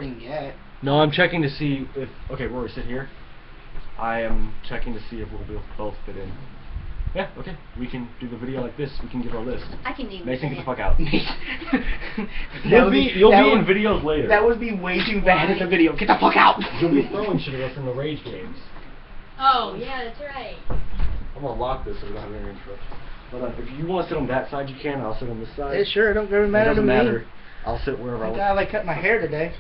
Yet. No, I'm checking to see if... Okay, Rory, sit here. I am checking to see if we'll both fit in. Yeah, okay. We can do the video like this. We can give our list. I can do Mason, get the fuck out. You'll be in videos later. That would be way too bad in the video. Get the fuck out! You'll be throwing shit at us in the Rage games. Oh, yeah, that's right. I'm gonna lock this so we don't have any interruptions. But if you want to sit on that side, you can. I'll sit on this side. Yeah, sure. It don't really matter to me. It doesn't matter. I'll sit wherever I want. I like cut my hair today.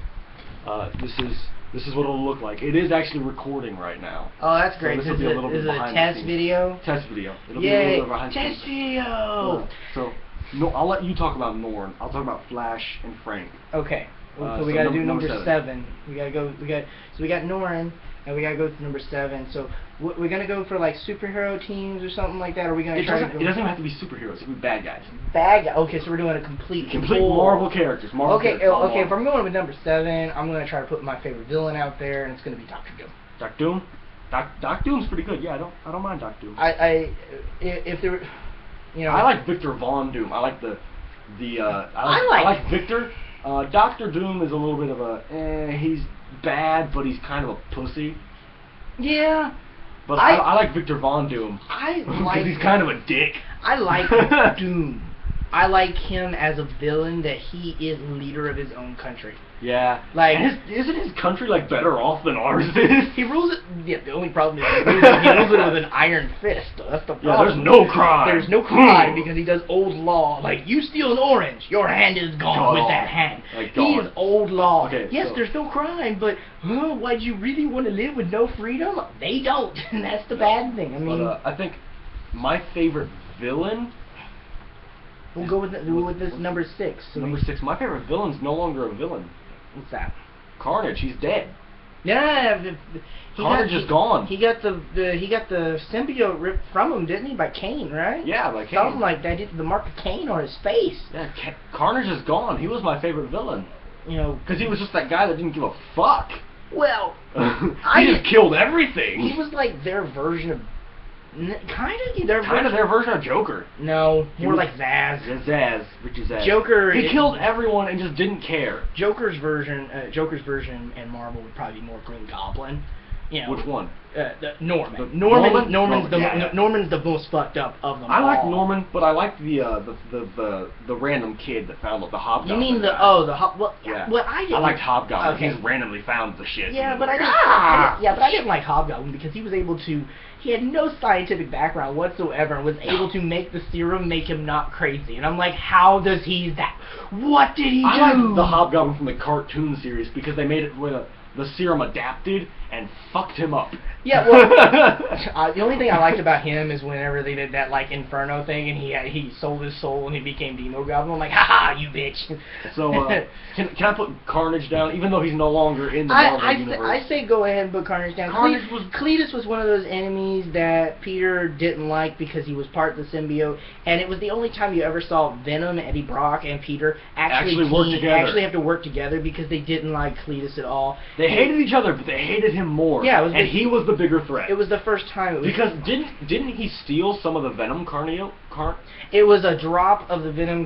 This is what it'll look like. It is actually recording right now. Oh, that's great. So this will be a little bit behind behind the scenes. Test video. Test video. It'll be a little bit behind test video. So, no, I'll let you talk about Norn. I'll talk about Flash and Frank. Okay. So we gotta do number 7. We got Norn, and we gotta go to number 7. So we're gonna go for like superhero teams or something like that. Or are we gonna It doesn't even have to be superheroes. It could be bad guys. Bad guys. Okay, so we're doing a complete Marvel characters. Okay. If I'm going with number 7, I'm gonna try to put my favorite villain out there, and it's gonna be Doctor Doom. Doctor Doom. Doc Doom's pretty good. Yeah, I don't mind Doctor Doom. If there, I like Victor Von Doom. I like I like Victor. Doctor Doom is a little bit of a he's bad, but he's kind of a pussy. Yeah. But I like Victor Von Doom. Because he's kind of a dick. I like Doom. I like him as a villain, that he is leader of his own country. Yeah. Like, isn't his country like better off than ours is? He rules it. Yeah. The only problem is he rules it with an iron fist. That's the problem. Yeah. There's no crime. There's no crime because he does old law. Like, you steal an orange, your hand is gone with that hand. Like, he is old law. Okay, yes, there's no crime, but why do you really want to live with no freedom? They don't, and that's the bad thing. I mean, I think my favorite villain. We'll go with this number 6. So number 6. My favorite villain's no longer a villain. What's that? Carnage. He's dead. Yeah. Carnage is gone. He got the symbiote ripped from him, didn't he? By Kane, right? Yeah, by Kane. Something like that. The mark of Kane on his face. Yeah, Carnage is gone. He was my favorite villain. Because he was just that guy that didn't give a fuck. Well, he just killed everything. He was like their version of. Kind of their version of Joker. No, more like Zaz. Richard Zaz. Joker. He killed everyone and just didn't care. Joker's version in Marvel would probably be more Green Goblin. Which one? Norman. Norman's the most fucked up of them. I like Norman, but I like the random kid that found the Hobgoblin. You mean the yeah. Well, I liked Hobgoblin. Okay. He just randomly found the shit. Yeah, but I didn't like Hobgoblin because he was able to. He had no scientific background whatsoever and was able to make the serum make him not crazy. And I'm like, how does he that? What did he do? I like the Hobgoblin from the cartoon series because they made it where the serum adapted and fucked him up. Yeah, well, the only thing I liked about him is whenever they did that like Inferno thing and he sold his soul and he became Demo Goblin. I'm like, haha, you bitch. So can I put Carnage down, even though he's no longer in the Marvel universe? I say go ahead and put Carnage down. Cletus was one of those enemies that Peter didn't like because he was part of the symbiote, and it was the only time you ever saw Venom, Eddie Brock, and Peter actually have to work together because they didn't like Cletus at all. They hated each other, but they hated him more. Yeah, and he was the bigger threat. It was the first time. Because didn't he steal some of the Venom It was a drop of the Venom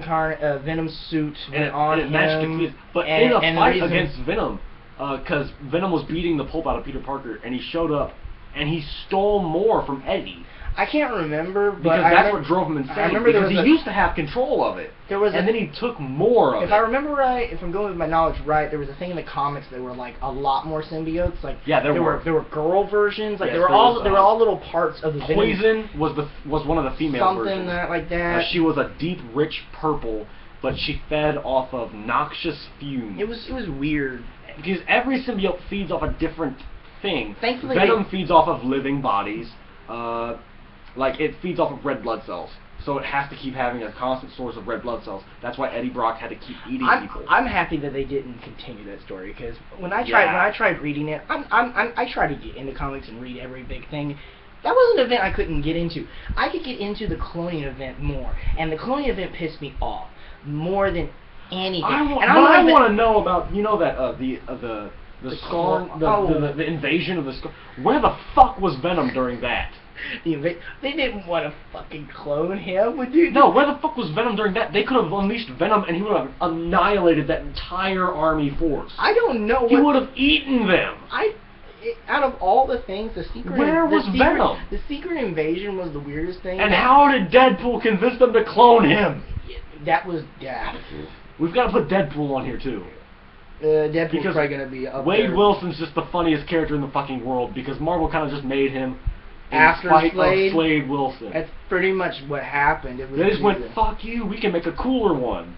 suit on him. Matched Cletus. But in a fight against Venom, because Venom was beating the pulp out of Peter Parker, and he showed up, and he stole more from Eddie. I can't remember, but because that's what drove him insane. I remember because he used to have control of it. And then he took more of it. If I remember right, if I'm going with my knowledge right, there was a thing in the comics that were like a lot more symbiotes. Like there were girl versions. Like they were all little parts of the Poison was one of the female versions. Something like that. She was a deep, rich purple, but she fed off of noxious fumes. It was weird. Because every symbiote feeds off a different thing. Thankfully, Venom feeds off of living bodies. Like, it feeds off of red blood cells. So it has to keep having a constant source of red blood cells. That's why Eddie Brock had to keep eating people. I'm happy that they didn't continue that story, because when I tried reading it, I try to get into comics and read every big thing. That was an event I couldn't get into. I could get into the Cloning event more, and the Cloning event pissed me off more than anything. I want to know about the invasion of the Scar. Where the fuck was Venom during that? They didn't want to fucking clone him, would you? No, where the fuck was Venom during that? They could have unleashed Venom and he would have annihilated that entire army force. I don't know. He would have eaten them. Out of all the things, Where was Venom? The Secret Invasion was the weirdest thing. And how did Deadpool convince them to clone him? That was, yeah. We've got to put Deadpool on here too. Deadpool's probably going to be up Wade there. Wilson's just the funniest character in the fucking world because Marvel kind of just made him after Slade Wilson. That's pretty much what happened. They just went, fuck you, we can make a cooler one.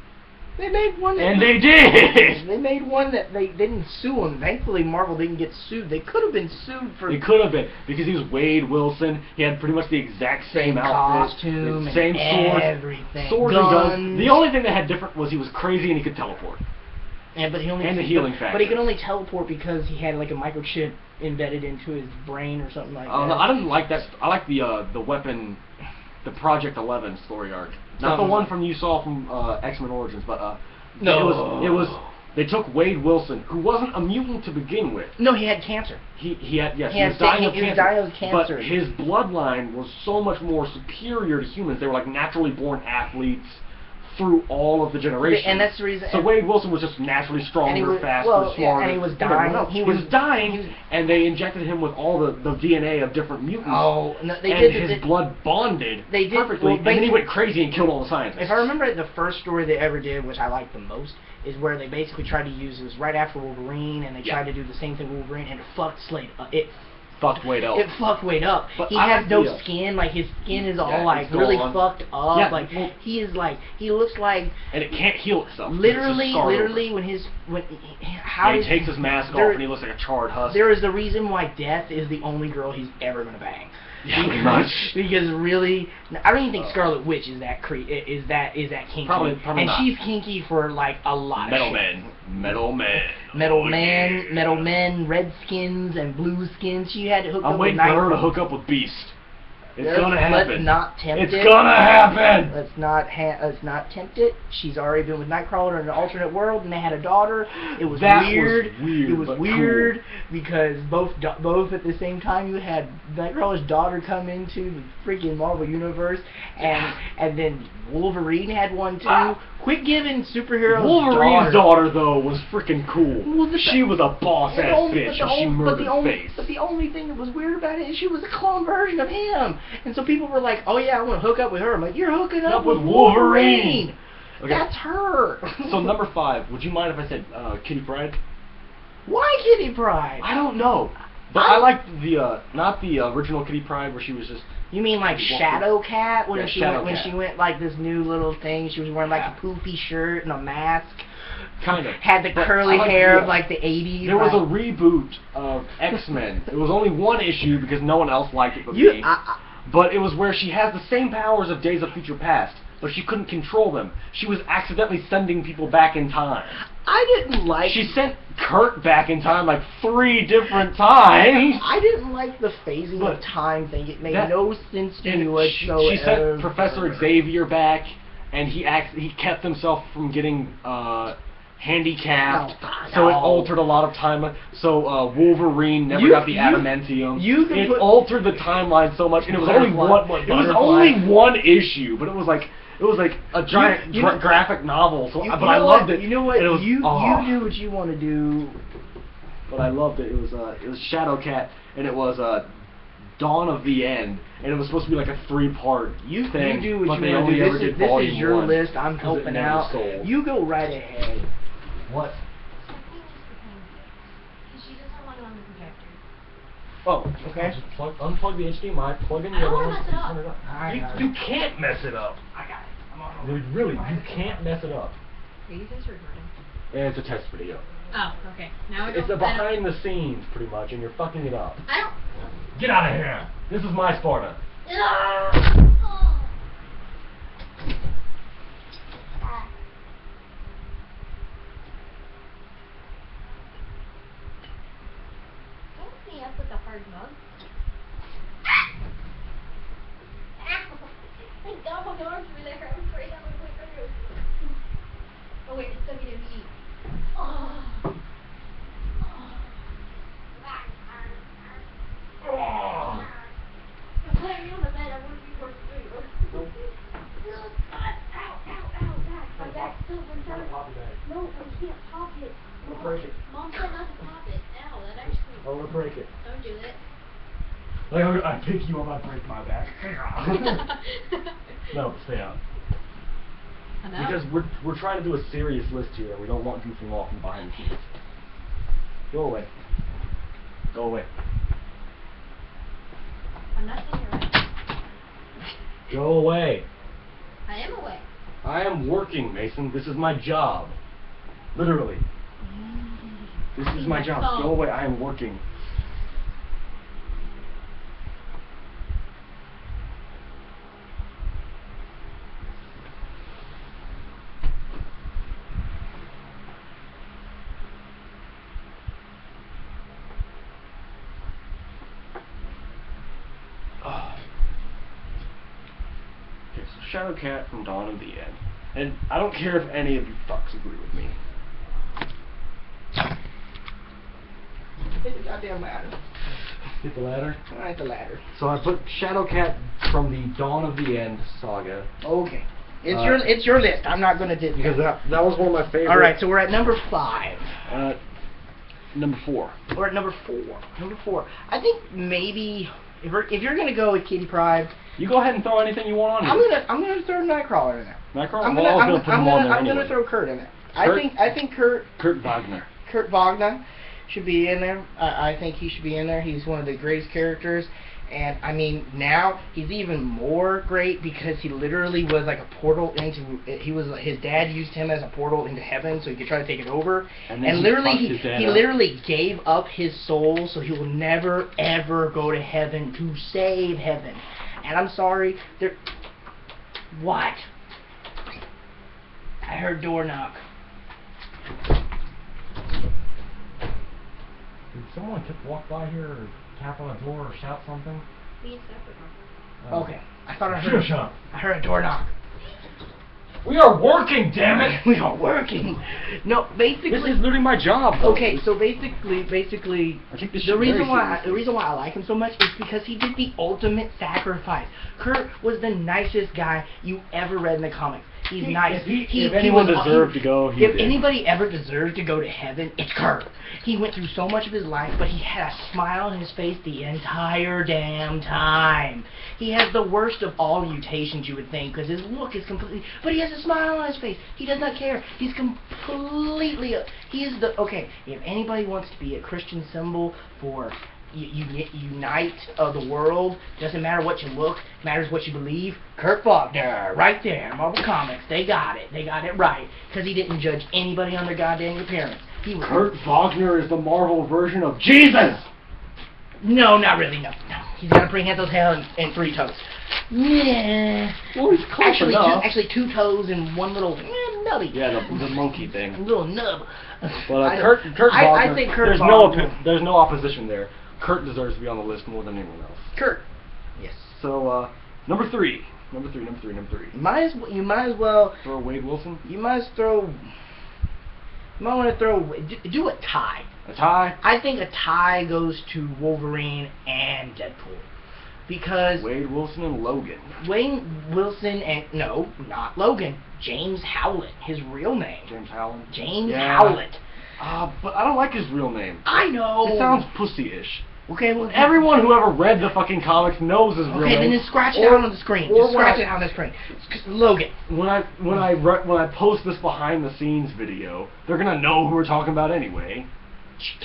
They made one. And they did! They made one that they didn't sue him. Thankfully, Marvel didn't get sued. They could have been sued for... They could have been, because he was Wade Wilson. He had pretty much the exact same outfit. Costume, same swords. Everything. Swords and guns. The only thing that had different was he was crazy and he could teleport. Yeah, but he only... And the healing factor. But he could only teleport because he had like a microchip embedded into his brain or something like that. No, I didn't like that. I like the weapon... The Project 11 story arc. Not the one you saw from X-Men Origins, but... No. It was. They took Wade Wilson, who wasn't a mutant to begin with. No, he had cancer. He was dying of cancer. But his bloodline was so much more superior to humans. They were like naturally born athletes through all of the generations. And that's the reason. So Wade Wilson was just naturally stronger, faster, smarter. Yeah, and he was dying. He was dying, and they injected him with all the DNA of different mutants. Oh, no, his blood bonded perfectly, and then he went crazy and killed all the scientists. If I remember the first story they ever did, which I liked the most, is where they basically tried to use, it was right after Wolverine, and they tried to do the same thing with Wolverine, and it fucked Slade up. Fucked Wade up. It fucked Wade up. But he has no skin. Like his skin is all like really fucked up. Yeah, like he is like he looks like. And it can't heal itself. Literally, when he takes his mask off and he looks like a charred husk. There is the reason why Death is the only girl he's ever gonna bang. Yeah, pretty much. Because really, I don't even think Scarlet Witch is that is that kinky. Probably and not. she's kinky for like a lot of shit. Metal Men, Redskins, and Blueskins. She had to hook up with I'm waiting for her to hook up with Beast. It's gonna happen. Let's not tempt it. It's gonna happen. Let's not tempt it. She's already been with Nightcrawler in an alternate world, and they had a daughter. It was weird. It was weird because both at the same time you had Nightcrawler's daughter come into the freaking Marvel universe, and then Wolverine had one too. Quit giving superheroes. Wolverine's daughter though was freaking cool. She was a boss ass bitch, and she murdered Face. But the only thing that was weird about it is she was a clone version of him. And so people were like, oh yeah, I want to hook up with her. I'm like, you're hooking up with Wolverine. Okay. That's her. So number 5, would you mind if I said Kitty Pryde? Why Kitty Pryde? I don't know. But I like not the original Kitty Pryde where she was just... You mean like Shadow Cat? When she went like this new little thing, she was wearing like a poofy shirt and a mask. Kind of. Had the curly hair of like the 80s. There was a reboot of X-Men. It was only one issue because no one else liked it but me. But it was where she has the same powers of Days of Future Past, but she couldn't control them. She was accidentally sending people back in time. I didn't like... She sent Kurt back in time like 3 different times. I didn't like the phasing of time thing. It made no sense to me whatsoever. She sent Professor Xavier back, and he kept himself from getting handicapped, so it altered a lot of time. So Wolverine never got the adamantium. It altered the timeline so much, and it was only one issue, but it was like a giant graphic novel. So, but I loved it. You know what? You do what you want to do. But I loved it. It was Shadowcat, and it was Dawn of the End, and it was supposed to be like a 3-part thing. You do what you want to do. This is your list. I'm helping out. You go right ahead. What? She doesn't want it on the projector. Oh, okay. Just unplug the HDMI, plug in the other one. You can't mess it up. I got it. I'm on. Really, you can't mess it up. Are you guys recording? Yeah, it's a test video. Oh, okay. Now it's a behind the scenes, pretty much, and you're fucking it up. I don't... Get out of here! This is my Sparta. Up with a hard mug. I got my arms over there. I'm afraid I'm going to through. Oh wait, it's WWE. Oh. I'm gonna break it. Don't do it. Like, I pick you up, I break my back. No, stay out. I know. Because we're trying to do a serious list here, and we don't want you from walking behind the scenes. Go away. Go away. I'm not saying you're right. Go away. I am away. I am working, Mason. This is my job. Literally. This is my job. Go away. I am working. Shadowcat from Dawn of the End. And I don't care if any of you fucks agree with me. Hit the goddamn ladder. Hit the ladder? Alright, the ladder. So I put Shadowcat from the Dawn of the End saga. Okay. It's your list. I'm not gonna do Because that was one of my favorites. Alright, so we're at number 5. Number 4. We're at number 4. Number 4. I think maybe if you're gonna go with Kitty Pryde, You go ahead and throw anything you want on here. I'm gonna throw Nightcrawler in there. Nightcrawler? I'm gonna throw Kurt in there. I think Kurt Wagner. Kurt Wagner should be in there. I think he should be in there. He's one of the greatest characters. And I mean, now he's even more great because he literally was like a portal into. His dad used him as a portal into heaven, so he could try to take it over. And literally, he literally gave up his soul, so he will never ever go to heaven to save heaven. And I'm sorry, what? I heard door knock. Did someone walk by here or tap on a door or shout something? Me and Steph were Okay, I thought I heard a door knock. We are working, damn it! We are working. No, basically. This is literally my job. Though. Okay, so basically, I take this the shit reason very why seriously. I like him so much is because he did the ultimate sacrifice. Kurt was the nicest guy you ever read in the comics. He's nice. If anyone deserved to go, he If did. anybody ever deserved to go to heaven, it's Kurt. He went through so much of his life, but he had a smile on his face the entire damn time. He has the worst of all mutations, you would think, because his look is completely... But he has a smile on his face. He does not care. He's completely... He is the... Okay, if anybody wants to be a Christian symbol for... unite the world, doesn't matter what you look, matters what you believe. Kurt Wagner, right there, Marvel Comics, they got it right, because he didn't judge anybody on their goddamn appearance. Kurt Wagner is the Marvel version of Jesus! No, not really, no. He's got a prehensile tail and 3 toes. Yeah. Well, he's close enough. Actually 2 toes and 1 little nubby. Yeah, the monkey thing. A little nub. But Kurt Wagner, I think Kurt Wagner. There's no opposition there. Kurt deserves to be on the list more than anyone else. Kurt. Yes. So, number 3. You might as well throw Wade Wilson? You might want to throw... Do a tie. A tie? I think a tie goes to Wolverine and Deadpool. Because... Wade Wilson and Logan. Wade Wilson and... No, not Logan. James Howlett. His real name. James Howlett? James Howlett. But I don't like his real name. I know. It sounds pussy-ish. Okay, well... Everyone who ever read the fucking comics knows his real name. Okay, then just scratch it out on the screen. Just scratch it out on the screen. Logan. When I post this behind the scenes video, they're gonna know who we're talking about anyway.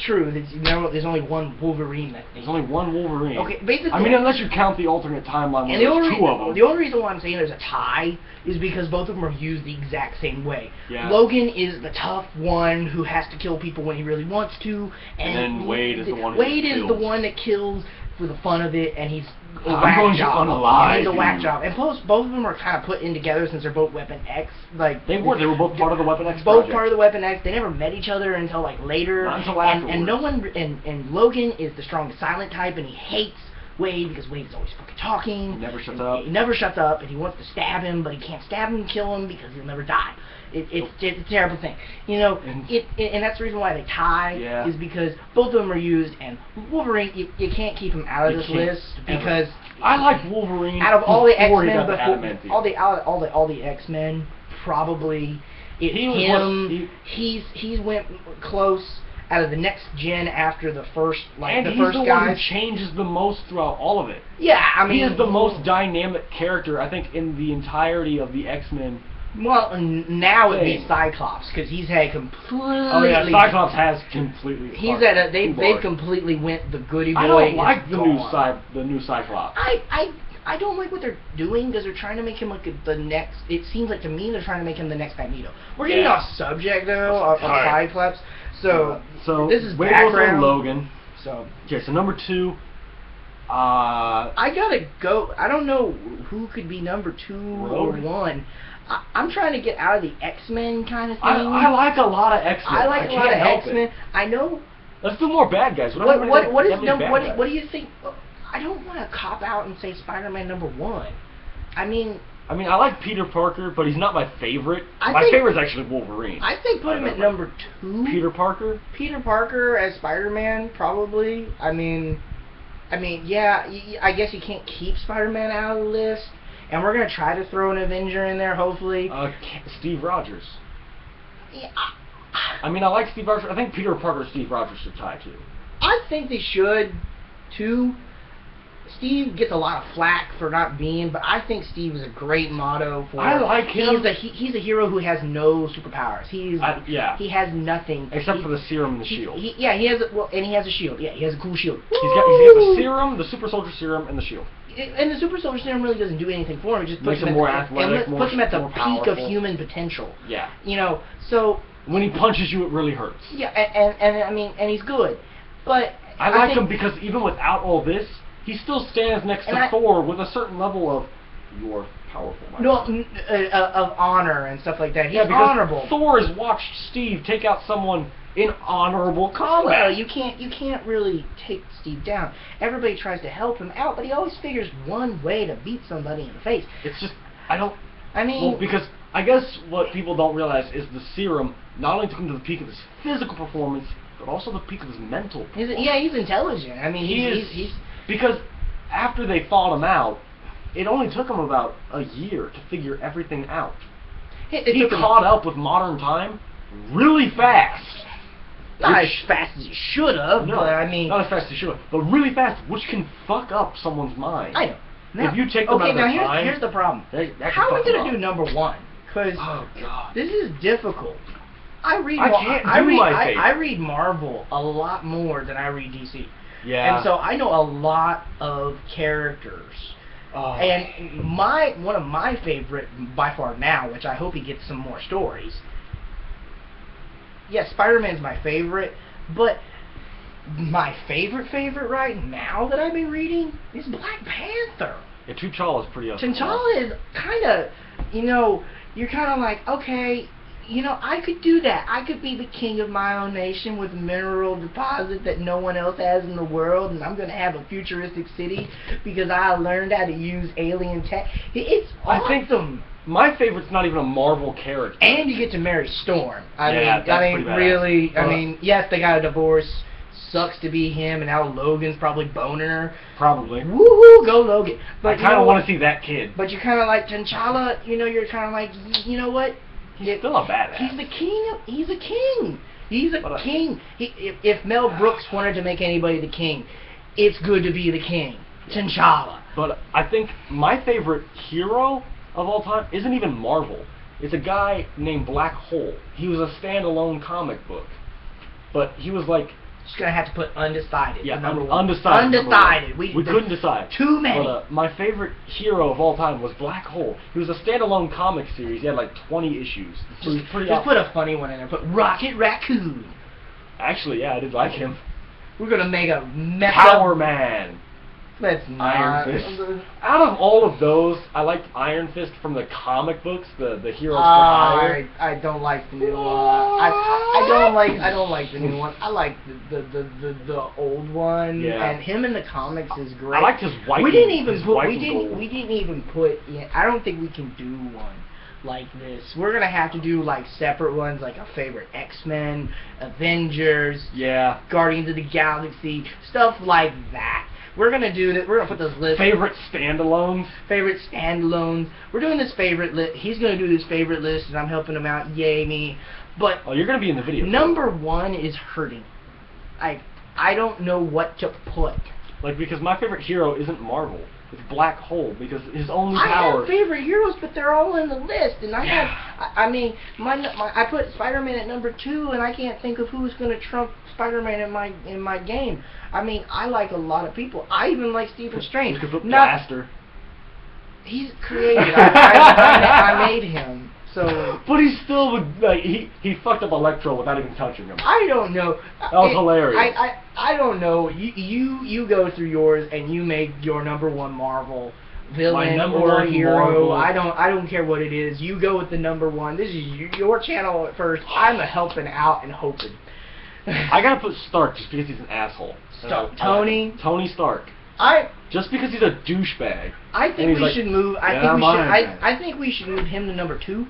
True. There's only one Wolverine. There's only one Wolverine. Okay, basically. I mean, unless you count the alternate timeline where there's 2 of them. The only reason why I'm saying there's a tie is because both of them are used the exact same way. Yeah. Logan is the tough one who has to kill people when he really wants to, and then Wade is the one. Wade is the one that kills for the fun of it, and he's a I'm going to unalive He's a whack you. job. And plus, both of them are kind of put in together since they're both Weapon X. Like they were both part of the Weapon X. Both part of the Weapon X. They never met each other until like later. Not until afterwards. And no one. And Logan is the strong silent type, and he hates Wade because Wade is always fucking talking. He never shuts up. He never shuts up, and he wants to stab him, but he can't stab him and kill him because he'll never die. It's a terrible thing, you know. And that's the reason why they tie is because both of them are used. And Wolverine, you can't keep him out of this list because I like Wolverine. Out of all the X-Men, all the X-Men, probably he's went close out of the next gen after the first, like and the he's first the guys. one who changes the most throughout all of it. Yeah, I mean, he is the most dynamic character, I think, in the entirety of the X-Men. Well, now it'd be thing. Cyclops because he's had completely. Oh yeah, Cyclops has completely. He's at a, they completely went the goody boy. I don't like the gone. new Cyclops. I don't like what they're doing because they're trying to make him like the next. It seems like to me they're trying to make him the next Magneto. We're getting off subject though of Cyclops. So this is background. Logan. So okay, so number 2. I gotta go. I don't know who could be number 2 Rogue. or 1. I'm trying to get out of the X-Men kind of thing. I like a lot of X-Men. I like a lot of X-Men. I know. Let's do more bad guys. What do you think? I don't want to cop out and say Spider-Man number 1. I mean, I like Peter Parker, but he's not my favorite. My favorite is actually Wolverine. I think put him at number 2. Peter Parker? Peter Parker as Spider-Man, probably. I mean, yeah, I guess you can't keep Spider-Man out of the list. And we're going to try to throw an Avenger in there, hopefully. Steve Rogers. Yeah, I like Steve Rogers. I think Peter Parker and Steve Rogers should tie, too. I think they should, too. Steve gets a lot of flack for not being, but I think Steve is a great motto for. I like him. He's a hero who has no superpowers. He has nothing except for the serum and the shield. He has a shield. Yeah, he has a cool shield. He's got the serum, the super soldier serum, and the shield. And the super soldier serum really doesn't do anything for him. It just puts him more athletic, puts him at the peak powerful. of human potential. Yeah. So when he punches you, it really hurts. Yeah, and he's good, but I like him because even without all this, he still stands next to Thor with a certain level of "you're powerful." Of honor and stuff like that. He's because honorable. Thor has watched Steve take out someone in honorable combat. Well, you can't really take Steve down. Everybody tries to help him out, but he always figures one way to beat somebody in the face. It's just because I guess what people don't realize is the serum not only took him to the peak of his physical performance, but also the peak of his mental performance. He's intelligent. I mean, he's because after they fought him out, it only took him about a year to figure everything out. He caught up with modern time really fast. Not as fast as he should have, no, but I mean... Not as fast as he should have, but really fast, which can fuck up someone's mind. I know. Now, if you take them out of their time... here's the problem. How are we going to do number 1? Because this is difficult. I read Marvel a lot more than I read DC. Yeah. And so I know a lot of characters. And one of my favorite, by far now, which I hope he gets some more stories. Yeah, Spider-Man's my favorite, but my favorite right now that I've been reading is Black Panther. Yeah, T'Challa's pretty awesome. T'Challa is kind of, you're kind of like, okay, I could do that. I could be the king of my own nation with a mineral deposit that no one else has in the world, and I'm going to have a futuristic city because I learned how to use alien tech. It's awesome. I think my favorite's not even a Marvel character. And you get to marry Storm. I mean, yes, they got a divorce. Sucks to be him, and now Logan's probably boning her. Probably. Woohoo, go Logan. But I kind of want to see that kid. But you're kind of like T'Challa, you're kind of like, you know what? He's still a badass. He's a king. He's a king. If Mel Brooks wanted to make anybody the king, it's good to be the king. T'Challa. But I think my favorite hero of all time isn't even Marvel. It's a guy named Black Hole. He was a standalone comic book. But he was like... Just going to have to put undecided. Yeah, undecided. Undecided. We couldn't decide. Too many. But, my favorite hero of all time was Black Hole. He was a standalone comic series. He had like 20 issues. Just put a funny one in there. Put Rocket Raccoon. Actually, yeah, I did like him. We're going to make a Power Man. Let's not. Iron Fist. Out of all of those, I liked Iron Fist from the comic books, the Heroes for Hire. I don't like the new one. I don't like the new one. I like the old one. Yeah. And him in the comics is great. I liked his white. We didn't even put. I don't think we can do one like this. We're gonna have to do like separate ones, like a favorite X-Men, Avengers, Guardians of the Galaxy, stuff like that. We're gonna do this. We're gonna put this list. Favorite standalones. We're doing this favorite list. He's gonna do this favorite list, and I'm helping him out. Yay me! But you're gonna be in the video. Number 1 is hurting I don't know what to put. Like, because my favorite hero isn't Marvel. It's Black Hole, because his only I power... have favorite heroes, but they're all in the list, and I Yeah. have, I mean, I put Spider-Man at number 2, and I can't think of who's going to trump Spider-Man in my game. I mean, I like a lot of people. I even like Stephen Strange. You could put Not- Blaster. He's created. I made him. So But he still would, like, he fucked up Electro without even touching him. I don't know. That was hilarious. I don't know. You go through yours and you make your number one Marvel villain number or one hero. Marvel. I don't care what it is. You go with the number one. This is your channel at first. I'm a helping out and hoping. I gotta put Stark just because he's an asshole. Stark. I like Tony? him. Tony Stark. I Just because he's a douchebag. I And think he's we like, should move. I think we should move him to number 2.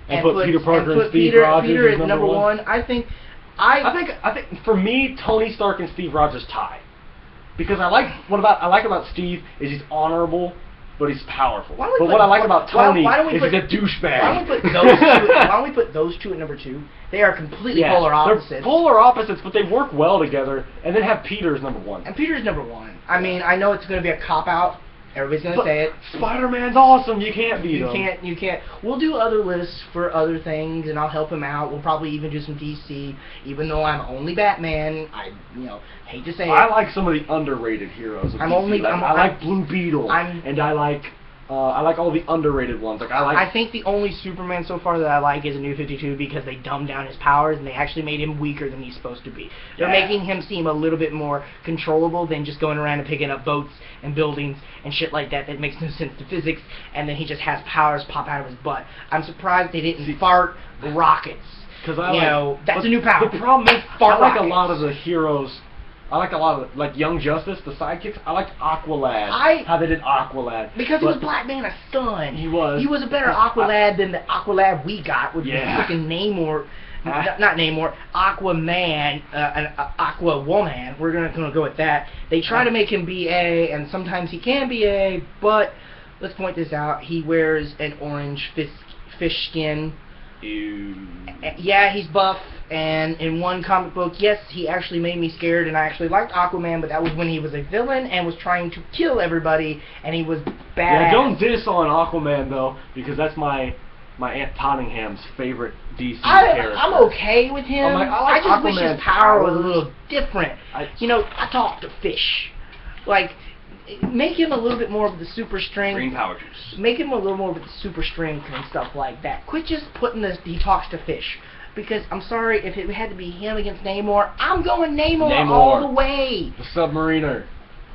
And put Peter Parker and Steve Peter, Rogers Peter as at number one. I think I think for me, Tony Stark and Steve Rogers tie. Because I like about Steve is he's honorable, but he's powerful. Why don't we But put- what I like about Tony why don't we is put- he's a douchebag. Why don't we put those two at number 2? They are completely Yeah, polar they're opposites. polar opposites, but they work well together. And then have Peter as number 1. And Peter's number 1. I mean, I know it's going to be a cop out. Everybody's going to But say it. Spider-Man's awesome. You can't beat him. You can't. We'll do other lists for other things, and I'll help him out. We'll probably even do some DC, even though I'm only Batman. I hate to say it. I like some of the underrated heroes. Of I'm DC. only- Like, I'm- I like I'm- Blue Beetle, I'm- and I like all the underrated ones. Like I think the only Superman so far that I like is a New 52 because they dumbed down his powers and they actually made him weaker than he's supposed to be. They're Yeah. making him seem a little bit more controllable than just going around and picking up boats and buildings and shit like that that makes no sense to physics, and then he just has powers pop out of his butt. I'm surprised they didn't fart rockets. Because That's a new power. The problem is, Fart I like rockets. a lot of the heroes. I like a lot of like Young Justice, the sidekicks. I liked Aqualad. How they did Aqualad Because he was But- Black Mana's son. He was. He was a better Aqualad than the Aqualad we got with Yeah. the freaking Namor. Not Namor, Aquaman, Aquawoman. We're gonna go with that. They try to make him be A, and sometimes he can be A, but let's point this out. He wears an orange fish skin. Ew. Yeah, he's buff, and in one comic book, yes, he actually made me scared, and I actually liked Aquaman, but that was when he was a villain and was trying to kill everybody, and he was bad. Yeah, don't diss on Aquaman though, because that's my Aunt Tottingham's favorite DC character. I'm okay with him. I like just wish his Aquaman's power was a powers. little different. I talk to fish. Like, make him a little bit more of the super strength. Green power juice. Make him a little more with the super strength and stuff like that. Quit just putting this, he talks to fish. Because, I'm sorry, if it had to be him against Namor, I'm going Namor all the way. The Submariner.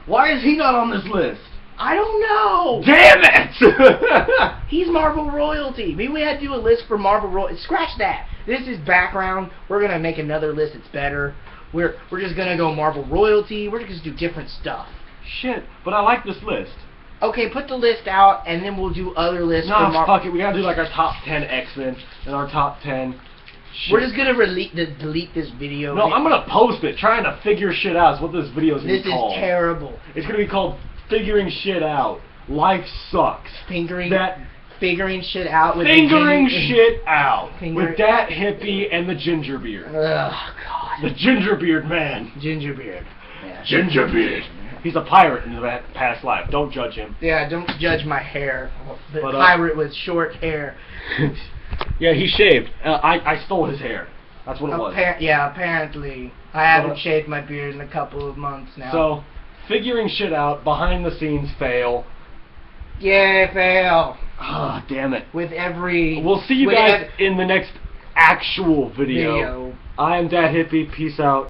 Why is he not on this list? I don't know. Damn it! He's Marvel royalty. Maybe we had to do a list for Marvel royalty. Scratch that. This is background. We're gonna make another list that's better. We're just gonna go Marvel royalty. We're just do different stuff. Shit, but I like this list. Okay, put the list out, and then we'll do other lists for No, Marvel. fuck it. We gotta do like our top 10 X-Men and our top 10. Shit. We're just gonna delete this video. No, I'm gonna post it. Trying to figure shit out is what this video is gonna This be called. is terrible. It's gonna be called Figuring Shit Out. Life sucks. Figuring shit out with Fingering shit out Finger- with that hippie and the ginger beard. Oh God. The ginger beard man. Gingerbeard. Yeah. Gingerbeard. He's a pirate in the past life. Don't judge him. Yeah, don't judge my hair. The But, pirate with short hair. Yeah, he shaved. I stole his hair. That's what it was. Yeah, apparently. I haven't shaved my beard in a couple of months now. So, figuring shit out, behind the scenes fail. Yeah, fail. Ah, damn it. With every... We'll see you with guys in the next actual video. video. I am Dad Hippie. Peace out.